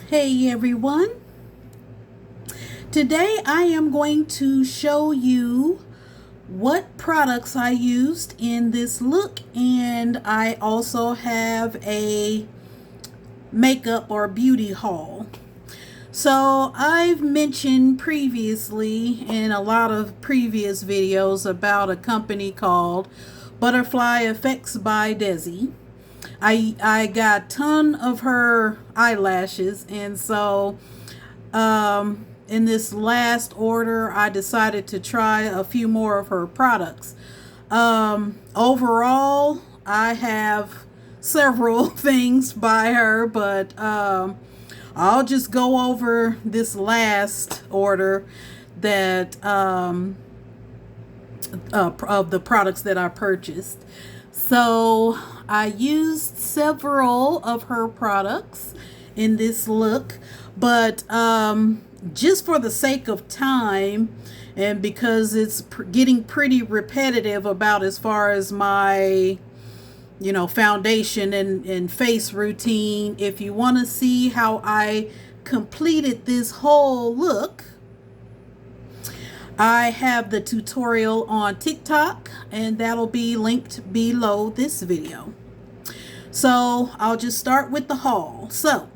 Hey everyone, today I am going to show you what products I used in this look, and I also have a makeup or beauty haul. So I've mentioned previously in a lot of previous videos about a company called Butterfly Effects by Desi. I got a ton of her eyelashes, and so in this last order I decided to try a few more of her products. Overall I have several things by her, but I'll just go over this last order that of the products that I purchased. So I used several of her products in this look, but just for the sake of time and because it's getting pretty repetitive about as far as my foundation and face routine, if you want to see how I completed this whole look, I have the tutorial on TikTok, and that'll be linked below this video. So I'll just start with the haul. So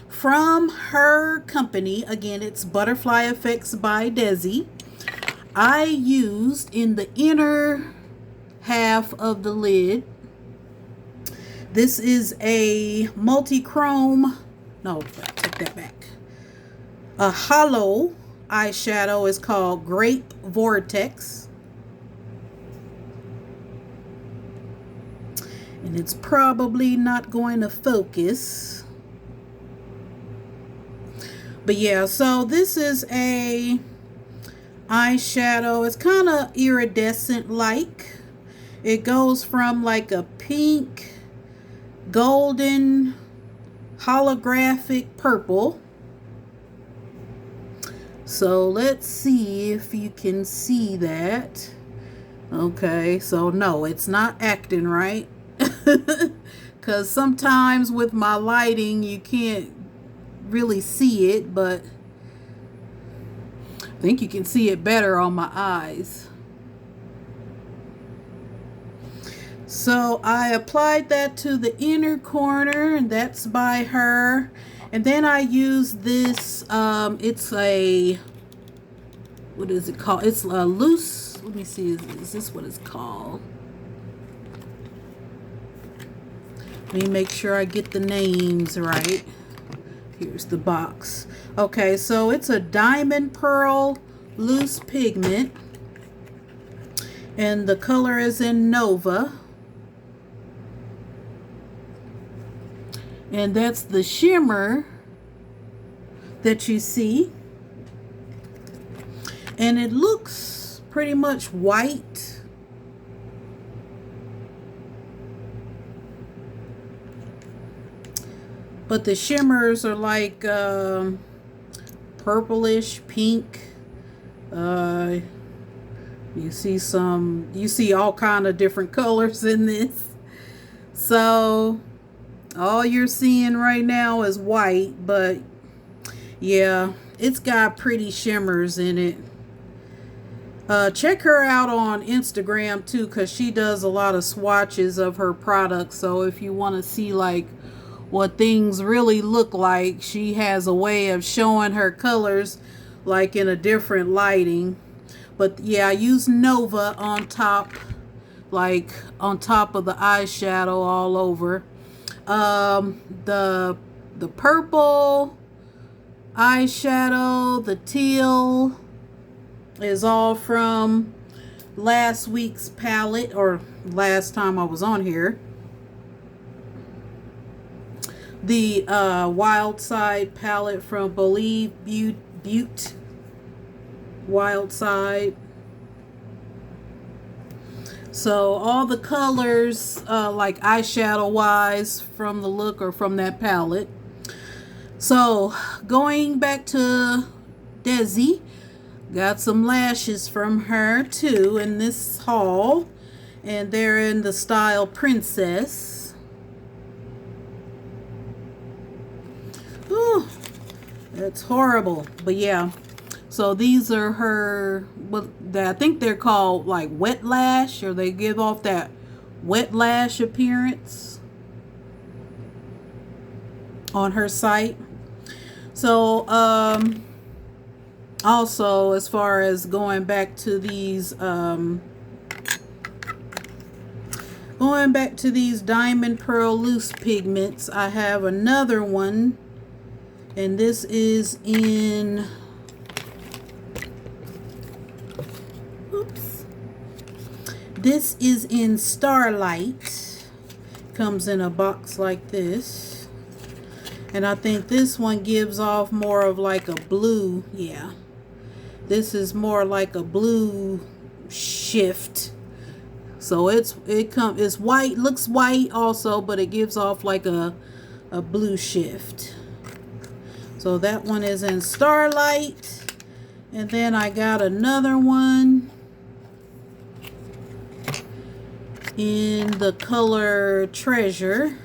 from her company, again, it's Butterfly Effects by Desi, I used in the inner half of the lid, this is a multi-chrome, no, take that back, a hollow eyeshadow. Is called Grape Vortex, and it's probably not going to focus, but yeah, so this is a eyeshadow. It's kind of iridescent like. It goes from like a pink, golden, holographic purple. So let's see if you can see that. Okay, so no, it's not acting right. Because sometimes with my lighting you can't really see it, but I think you can see it better on my eyes. So I applied that to the inner corner, and that's by her. And then I use this, it's a, what is it called? It's a loose, let me see, is this what it's called? Let me make sure I get the names right. Here's the box. Okay, so it's a diamond pearl loose pigment, and the color is in Nova. And that's the shimmer that you see. And it looks pretty much white. But the shimmers are like purplish, pink. You see all kind of different colors in this. So all you're seeing right now is white, but yeah, it's got pretty shimmers in it. Check her out on Instagram too, because she does a lot of swatches of her products. So if you want to see like what things really look like, she has a way of showing her colors like in a different lighting. But yeah, I use Nova on top, like on top of the eyeshadow all over. The purple eyeshadow, the teal, is all from last week's palette, or last time I was on here. The Wild Side palette from Believe Butte Wild Side. So all the colors, like eyeshadow wise, from the look or from that palette. So going back to Desi, got some lashes from her too in this haul, and they're in the style Princess. Ooh, It's horrible. But yeah. So these are her, I think they're called like wet lash, or they give off that wet lash appearance on her site. So also, as far as going back to these diamond pearl loose pigments, I have another one, and this is in, oops, this is in Starlight. Comes in a box like this, and I think this one gives off more of like a blue. Yeah, this is more like a blue shift. So it's white, looks white also, but it gives off like a blue shift. So that one is in Starlight. And then I got another one in the color Treasure.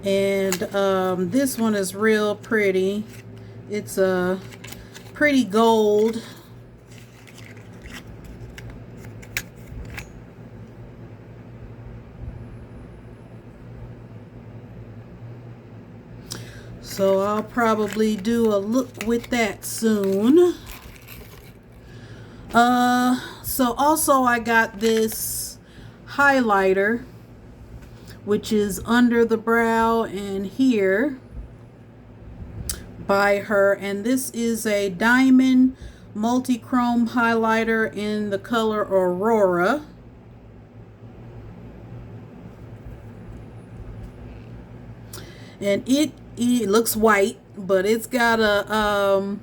And this one is real pretty. It's a pretty gold. So I'll probably do a look with that soon. So also I got this highlighter, which is under the brow and here by her, and this is a diamond multi-chrome highlighter in the color Aurora. And it looks white, but it's got a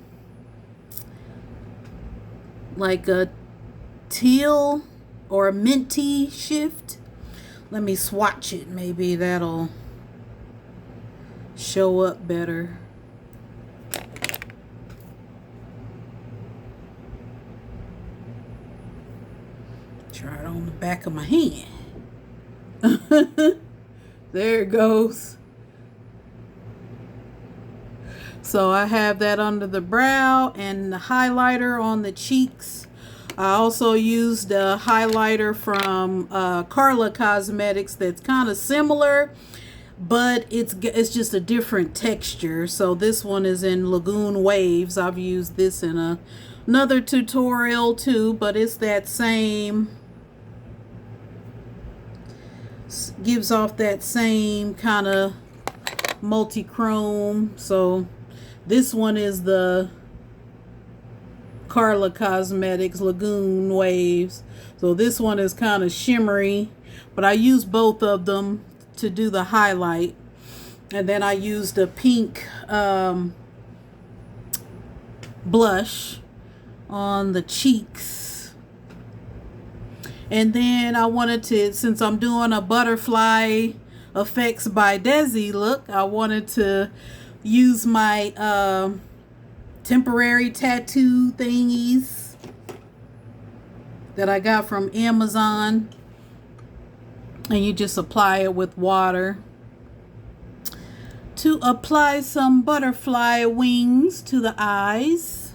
like a teal or a minty shift. Let me swatch it. Maybe that'll show up better. Try it on the back of my hand. There it goes. So I have that under the brow and the highlighter on the cheeks. I also used a highlighter from Carla Cosmetics that's kind of similar, but it's just a different texture. So this one is in Lagoon Waves. I've used this in another tutorial too, but it's that same, gives off that same kind of multi-chrome. So this one is the Carla Cosmetics Lagoon Waves. So this one is kind of shimmery, but I used both of them to do the highlight. And then I used a pink blush on the cheeks. And then I wanted to, since I'm doing a butterfly effects by Desi look, I wanted to use my temporary tattoo thingies that I got from Amazon, and you just apply it with water to apply some butterfly wings to the eyes.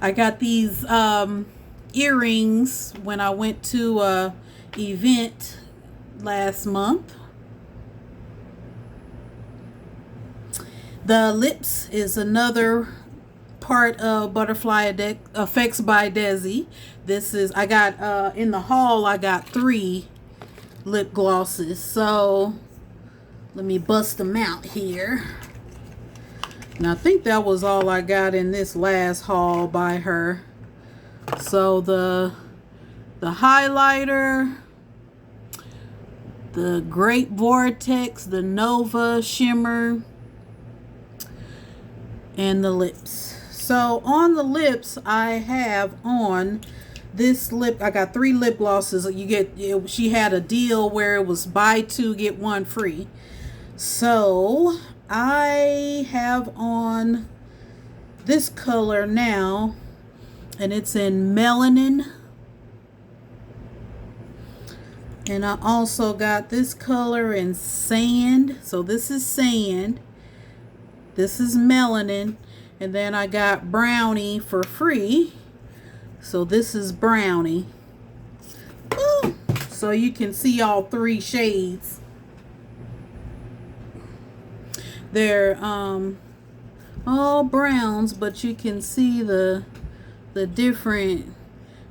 I got these earrings when I went to a event last month. The lips is another part of Butterfly Effects by Desi. This is, I got, in the haul, I got 3 lip glosses. So, let me bust them out here. And I think that was all I got in this last haul by her. So, the highlighter, the Great Vortex, the Nova Shimmer, and the lips. So on the lips, I have on this lip, I got 3 lip glosses. You get, she had a deal where it was buy 2 get 1 free. So I have on this color now, and it's in Melanin. And I also got this color in Sand. So this is Sand. This is melanin. And then I got brownie for free. So this is brownie. Woo! So you can see all three shades. They're all browns, but you can see the different.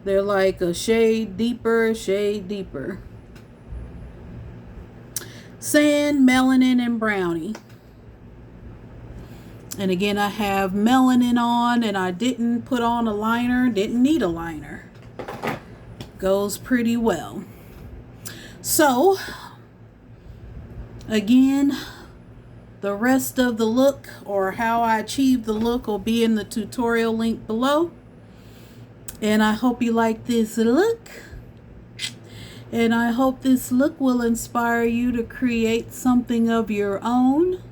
They're like a shade deeper, shade deeper. Sand, melanin, and brownie. And again, I have melanin on, and I didn't put on a liner. Didn't need a liner. Goes pretty well. So, again, the rest of the look, or how I achieved the look, will be in the tutorial link below. And I hope you like this look. And I hope this look will inspire you to create something of your own.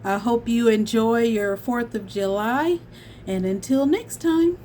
I hope you enjoy your 4th of July. And until next time.